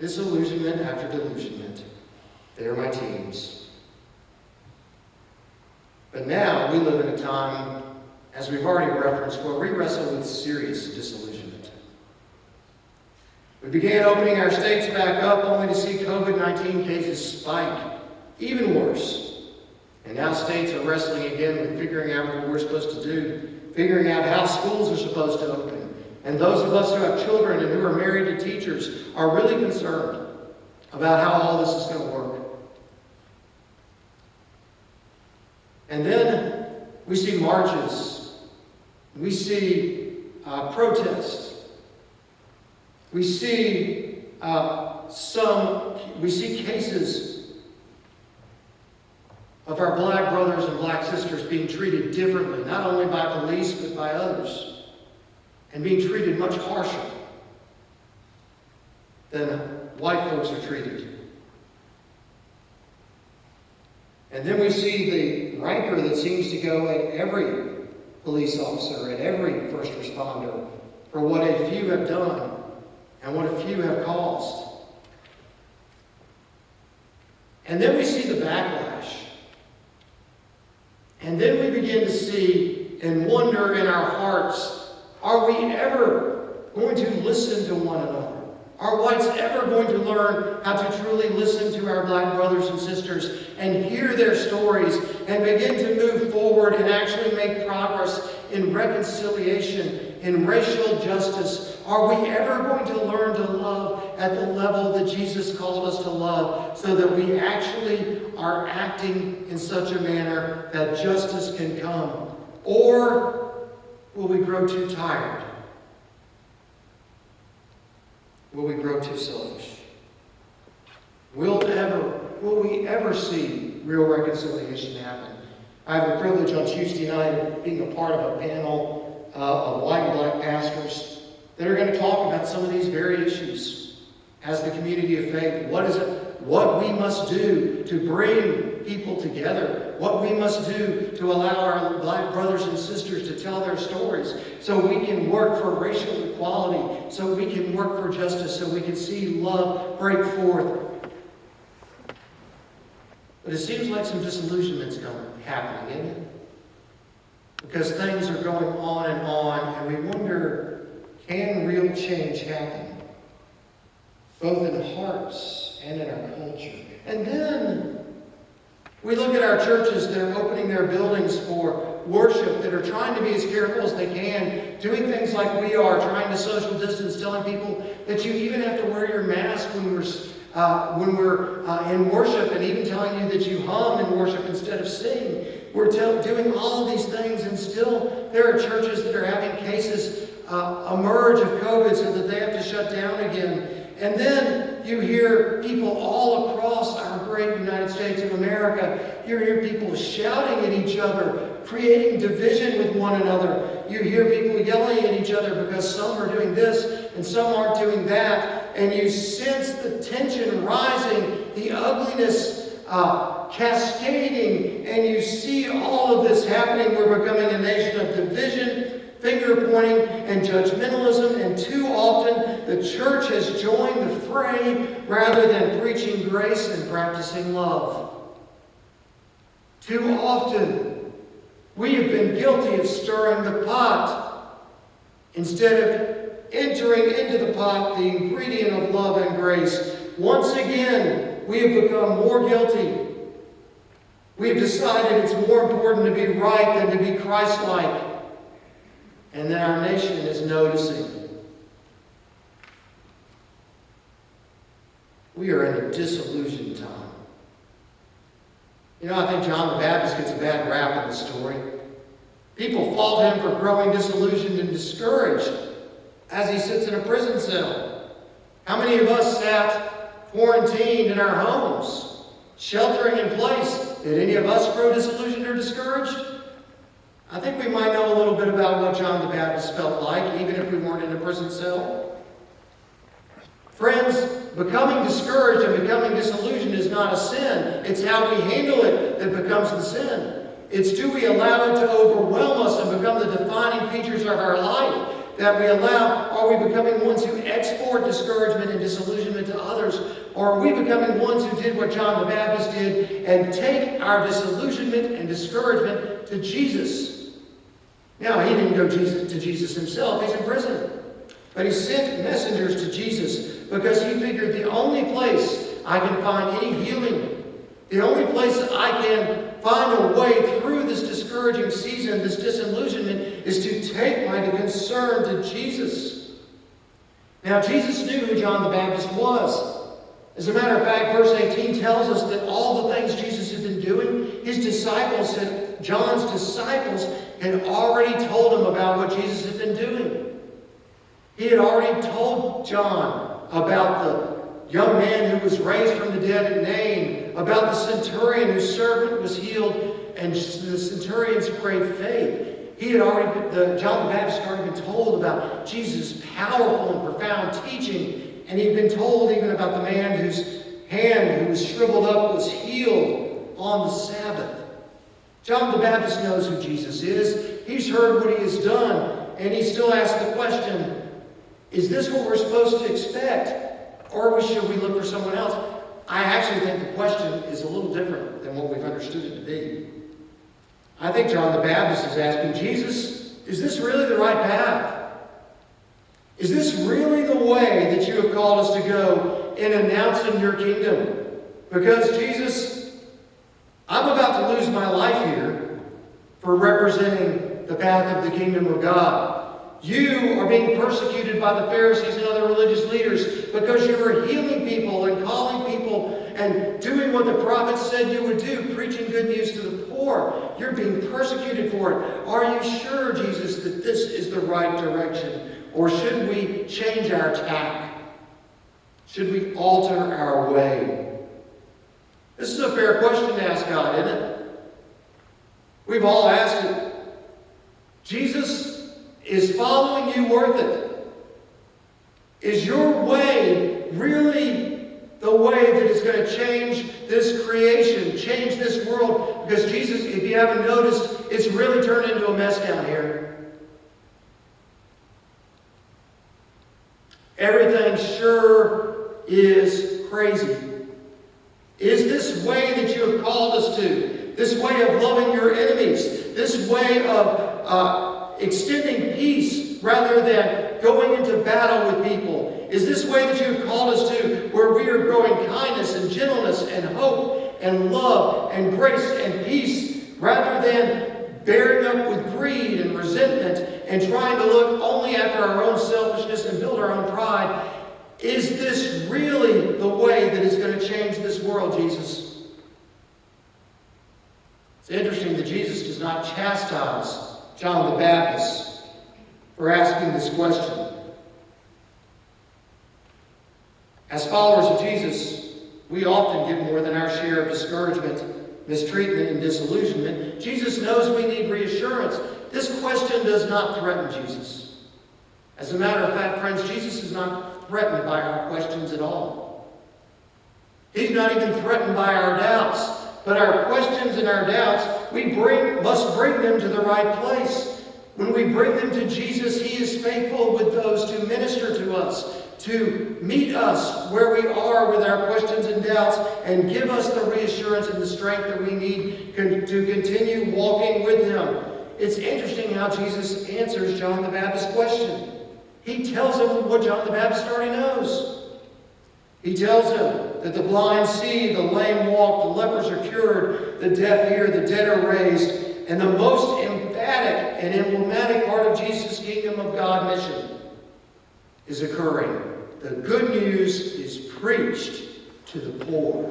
Disillusionment after delusionment. They are my teams. But now we live in a time, as we've already referenced, where we wrestle with serious disillusionment. We began opening our states back up only to see COVID-19 cases spike, even worse. And now states are wrestling again with figuring out what we're supposed to do, figuring out how schools are supposed to open. And those of us who have children and who are married to teachers are really concerned about how all this is going to work. And then we see marches. We see protests. We see cases of our black brothers and black sisters being treated differently, not only by police but by others, and being treated much harsher than white folks are treated. And then we see the rancor that seems to go at every police officer, at every first responder, for what a few have done and what a few have caused. And then we see the backlash. And then we begin to see and wonder in our hearts, are we ever going to listen to one another? Are whites ever going to learn how to truly listen to our black brothers and sisters and hear their stories and begin to move forward and actually make progress in reconciliation, in racial justice? Are we ever going to learn to love at the level that Jesus called us to love, so that we actually are acting in such a manner that justice can come? Or will we grow too tired? Will we grow too selfish? Will we ever see real reconciliation happen? I have the privilege on Tuesday night of being a part of a panel of white and black pastors that are going to talk about some of these very issues as the community of faith. What we must do to bring people together, what we must do to allow our black brothers and sisters to tell their stories, so we can work for racial equality, so we can work for justice, so we can see love break forth. But it seems like some disillusionment's happening, isn't it? Because things are going on, and we wonder, can real change happen? Both in hearts and in our culture. And then we look at our churches, they're opening their buildings for worship, that are trying to be as careful as they can, doing things like we are, trying to social distance, telling people that you even have to wear your mask when we're in worship, and even telling you that you hum in worship instead of sing. We're doing all of these things, and still there are churches that are having cases emerge of COVID so that they have to shut down again. And then you hear people all across our great United States of America, you hear people shouting at each other, creating division with one another. You hear people yelling at each other because some are doing this and some aren't doing that. And you sense the tension rising, the ugliness cascading, and you see all of this happening. We're becoming a nation of division, finger-pointing, and judgmentalism, and too often the church has joined the fray rather than preaching grace and practicing love. Too often we have been guilty of stirring the pot instead of entering into the pot the ingredient of love and grace. Once again, we have become more guilty. We have decided it's more important to be right than to be Christ-like. And then our nation is noticing. We are in a disillusioned time. You know, I think John the Baptist gets a bad rap in the story. People fault him for growing disillusioned and discouraged as he sits in a prison cell. How many of us sat quarantined in our homes, sheltering in place? Did any of us grow disillusioned or discouraged? I think we might know a little bit about what John the Baptist felt like, even if we weren't in a prison cell. Friends, becoming discouraged and becoming disillusioned is not a sin. It's how we handle it that becomes the sin. It's, do we allow it to overwhelm us and become the defining features of our life that we allow? Are we becoming ones who export discouragement and disillusionment to others? Or are we becoming ones who did what John the Baptist did and take our disillusionment and discouragement to Jesus? Now, he didn't go to Jesus himself. He's in prison. But he sent messengers to Jesus because he figured the only place I can find any healing, the only place that I can find a way through this discouraging season, this disillusionment, is to take my concern to Jesus. Now, Jesus knew who John the Baptist was. As a matter of fact, verse 18 tells us that all the things Jesus had been doing, John's disciples had already told him about what Jesus had been doing. He had already told John about the young man who was raised from the dead at Nain, about the centurion whose servant was healed, and the centurion's great faith. John the Baptist had already been told about Jesus' powerful and profound teaching, and he'd been told even about the man whose hand, who was shriveled up, was healed on the Sabbath. John the Baptist knows who Jesus is. He's heard what he has done, and he still asks the question, is this what we're supposed to expect? Or should we look for someone else? I actually think the question is a little different than what we've understood it to be. I think John the Baptist is asking, Jesus, is this really the right path? Is this really the way that you have called us to go in announcing your kingdom? Because, Jesus, I'm about to lose my life here for representing the path of the kingdom of God. You are being persecuted by the Pharisees and other religious leaders because you are healing people and calling people and doing what the prophets said you would do, preaching good news to the poor. You're being persecuted for it. Are you sure, Jesus, that this is the right direction? Or should we change our tack? Should we alter our way? This is a fair question to ask God, isn't it? We've all asked it. Jesus, is following you worth it? Is your way really the way that is going to change this creation, change this world? Because Jesus, if you haven't noticed, it's really turned into a mess down here. Everything sure is crazy. Is this way that you have called us to, this way of loving your enemies, this way of extending peace rather than going into battle with people? Is this way that you have called us to, where we are growing kindness and gentleness and hope and love and grace and peace, rather than bearing up with greed and resentment and trying to look only after our own selfishness and build our own pride? Is this really the way that is going to change this world, Jesus? It's interesting that Jesus does not chastise John the Baptist for asking this question. As followers of Jesus, we often get more than our share of discouragement, mistreatment, and disillusionment. Jesus knows we need reassurance. This question does not threaten Jesus. As a matter of fact, friends, Jesus is not threatened by our questions at all. He's not even threatened by our doubts. But our questions and our doubts, must bring them to the right place. When we bring them to Jesus, He is faithful with those to minister to us, to meet us where we are with our questions and doubts, and give us the reassurance and the strength that we need to continue walking with Him. It's interesting how Jesus answers John the Baptist's question. He tells him what John the Baptist already knows. He tells him that the blind see, the lame walk, the lepers are cured, the deaf hear, the dead are raised. And the most emphatic and emblematic part of Jesus' kingdom of God mission is occurring. The good news is preached to the poor,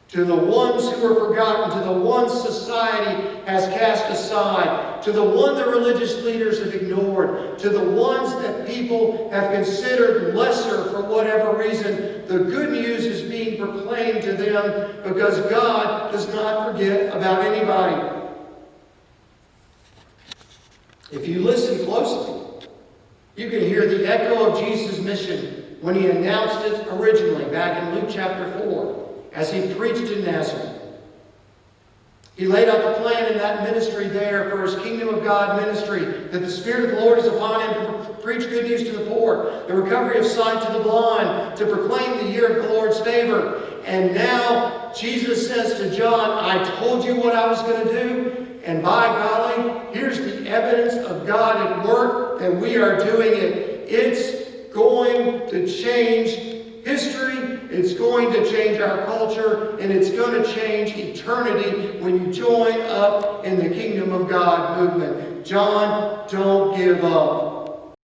to the ones who are forgotten, to the ones society has cast aside, to the one the religious leaders have ignored, to the ones that people have considered lesser for whatever reason. The good news is being proclaimed to them because God does not forget about anybody. If you listen closely, you can hear the echo of Jesus' mission when He announced it originally back in Luke chapter 4 as He preached in Nazareth. He laid out the plan in that ministry there for his Kingdom of God ministry, that the Spirit of the Lord is upon him to preach good news to the poor, the recovery of sight to the blind, to proclaim the year of the Lord's favor. And now Jesus says to John, I told you what I was going to do, and by golly, here's the evidence of God at work that we are doing it. It's going to change history, it's going to change our culture, and it's going to change eternity when you join up in the Kingdom of God movement. John, don't give up.